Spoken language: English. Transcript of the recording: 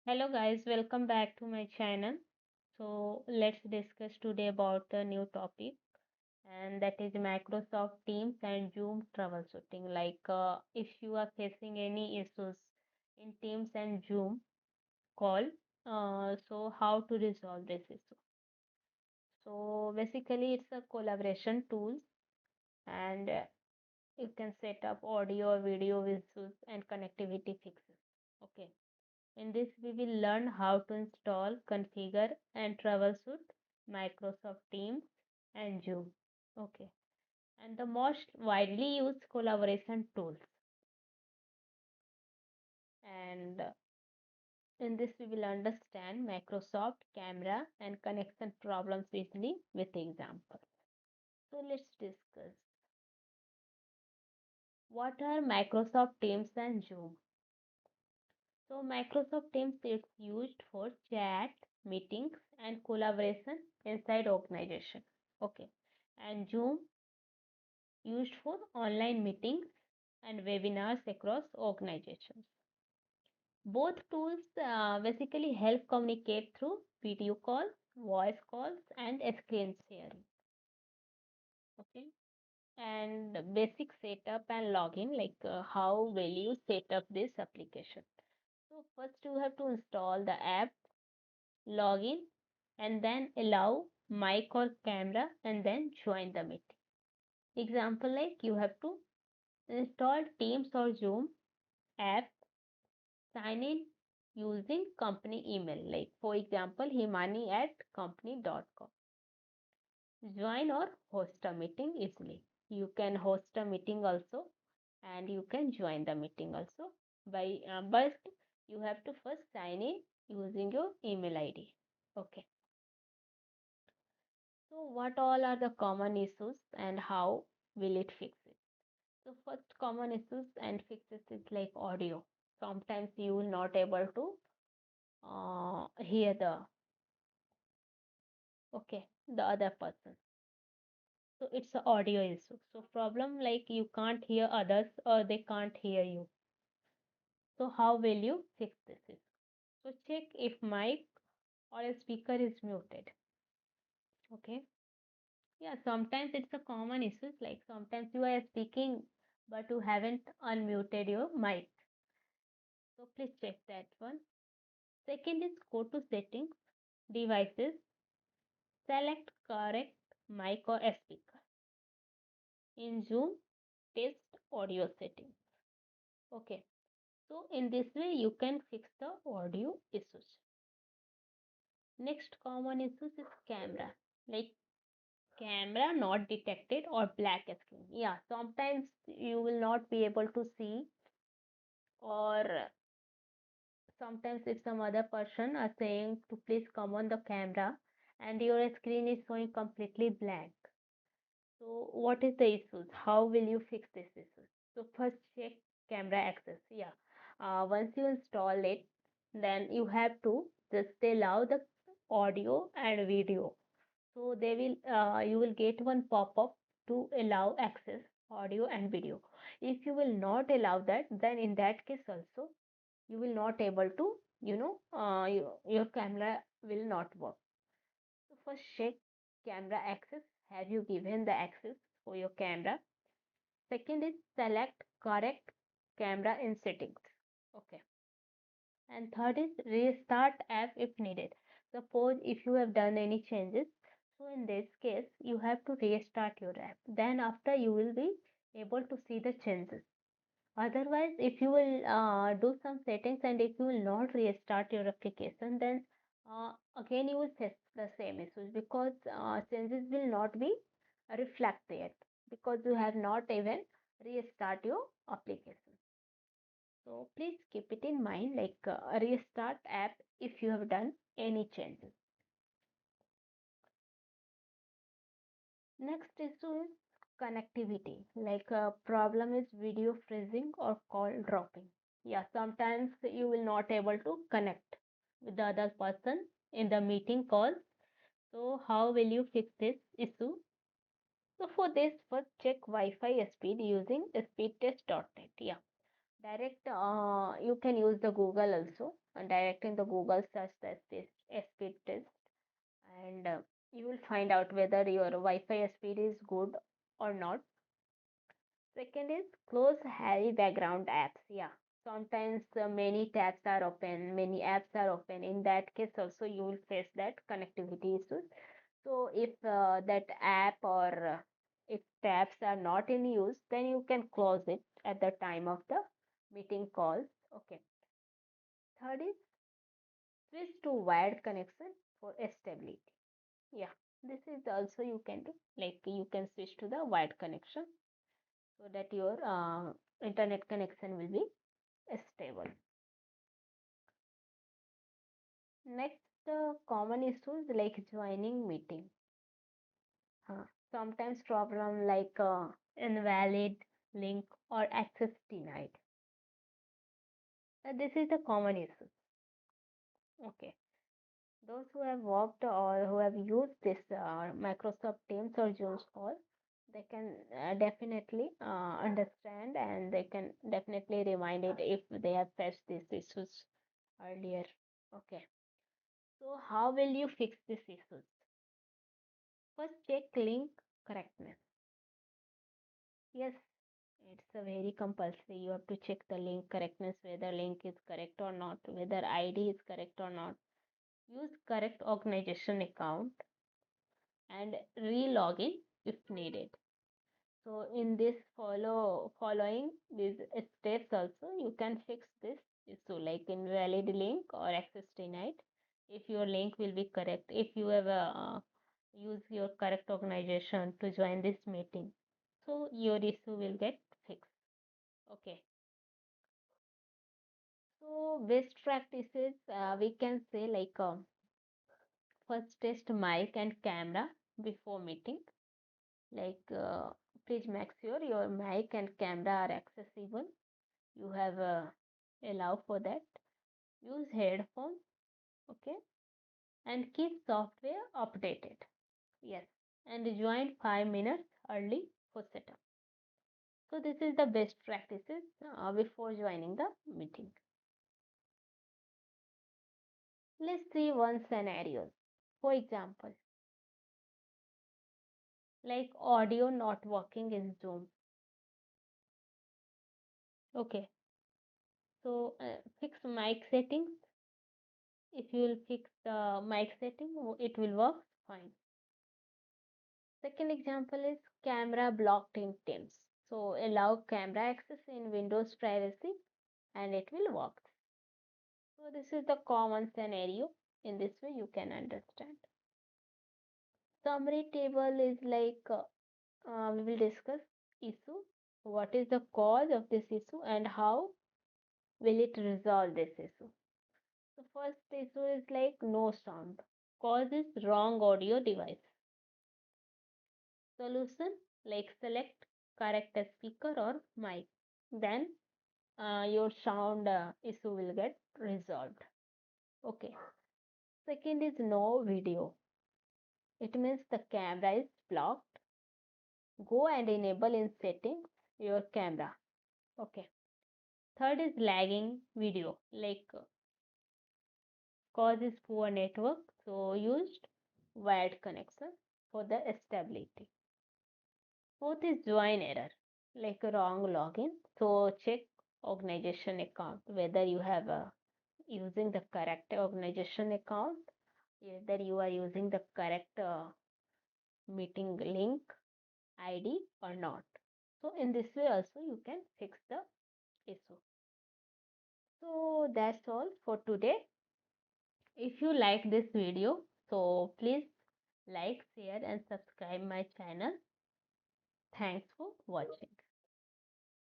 Hello guys, welcome back to my channel. So let's discuss today about a new topic and that is Microsoft Teams and Zoom troubleshooting. If you are facing any issues in Teams and Zoom call, so how to resolve this issue. So basically it's a collaboration tool and you can set up audio, video issues and connectivity fixes. Okay. In this, we will learn how to install, configure, and troubleshoot Microsoft Teams and Zoom. Okay. And the most widely used collaboration tools. And in this, we will understand Microsoft camera and connection problems easily with examples. So let's discuss. What are Microsoft Teams and Zoom? So Microsoft Teams is used for chat, meetings, and collaboration inside organization. Okay. And Zoom used for online meetings and webinars across organizations. Both tools basically help communicate through video calls, voice calls, and screen sharing. Okay. And basic setup and login, how will you set up this application? So first you have to install the app, login, and then allow mic or camera and then join the meeting. Example, like you have to install Teams or Zoom app, sign in using company email, like for example himani at company.com. Join or host a meeting easily. You can host a meeting also and you can join the meeting also but you have to first sign in using your email id. Okay. So what all are the common issues and how will it fix it? So first common issues and fixes is like audio. Sometimes you will not able to hear the other person. So it's a audio issue. So problem like you can't hear others or they can't hear you. So how will you fix this issue? So check if mic or a speaker is muted. Okay. Yeah, sometimes it's a common issue. Like sometimes you are speaking but you haven't unmuted your mic. So please check that one. Second is go to settings, devices, select correct mic or speaker. In Zoom, test audio settings. Okay, so in this way you can fix the audio issues. Next common issues is camera. Like camera not detected or black screen. Yeah, sometimes you will not be able to see, or sometimes if some other person are saying to please come on the camera and your screen is showing completely blank. So what is the issues? How will you fix this issue? So first check camera access. Yeah. Once you install it, then you have to just allow the audio and video. So they will you will get one pop-up to allow access audio and video. If you will not allow that, then in that case also you will not able to your camera will not work. So first check camera access. Have you given the access for your camera? Second is select correct camera in settings. Okay. And third is restart app if needed. Suppose if you have done any changes, so in this case you have to restart your app. Then after you will be able to see the changes. Otherwise, if you will do some settings and if you will not restart your application, then again you will face the same issues because changes will not be reflected because you have not even restart your application. So please keep it in mind, restart app if you have done any changes. Next issue is connectivity. Like a problem is video freezing or call dropping. Yeah, sometimes you will not able to connect with the other person in the meeting call. So how will you fix this issue? So for this, first check Wi-Fi speed using speedtest.net. Yeah, Direct, you can use the Google also. Direct in the Google search that this speed test, and you will find out whether your Wi-Fi speed is good or not. Second is close heavy background apps. Yeah, sometimes many tabs are open, many apps are open. In that case, also you will face that connectivity issues. So if that app or if tabs are not in use, then you can close it at the time of the meeting calls. Okay. Third is switch to wired connection for stability. Yeah, this is also you can do. Like you can switch to the wired connection so that your internet connection will be stable. Next, common issues like joining meeting. Sometimes problem like invalid link or access denied. This is the common issue. Okay. Those who have worked or who have used this Microsoft Teams or Zoom call, they can definitely understand and they can definitely remind it if they have faced these issues earlier. Okay. So how will you fix these issues? First, check link correctness. Yes, it's a very compulsory. You have to check the link correctness, whether link is correct or not, whether ID is correct or not. Use correct organization account and re-login if needed. So in this following these steps also you can fix this issue like invalid link or access denied. If your link will be correct, if you have use your correct organization to join this meeting, so your issue will get fixed. Okay. So best practices we can say like first test mic and camera before meeting. Like please make sure your mic and camera are accessible. You have allow for that. Use headphones, okay, and keep software updated. Yes, and join 5 minutes early for setup. So this is the best practices before joining the meeting. Let's see one scenario. For example, like audio not working in Zoom. Okay, so fix mic settings. If you will fix the mic setting, it will work fine. Second example is camera blocked in Teams. So allow camera access in Windows privacy and it will work. So this is the common scenario. In this way you can understand. Summary table is like we will discuss issue. What is the cause of this issue and how will it resolve this issue? The first issue is like no sound. Cause is wrong audio device. Solution like select correct speaker or mic. Then your sound issue will get resolved. Okay. Second is no video. It means the camera is blocked. Go and enable in settings your camera. Okay. Third is lagging video. Like causes poor network. So used wired connection for the stability. Fourth is join error. Like a wrong login. So check organization account whether you have using the correct organization account, whether you are using the correct meeting link ID or not. So in this way also you can fix the issue. So that's all for today. If you like this video, so please like, share and subscribe my channel. Thanks for watching.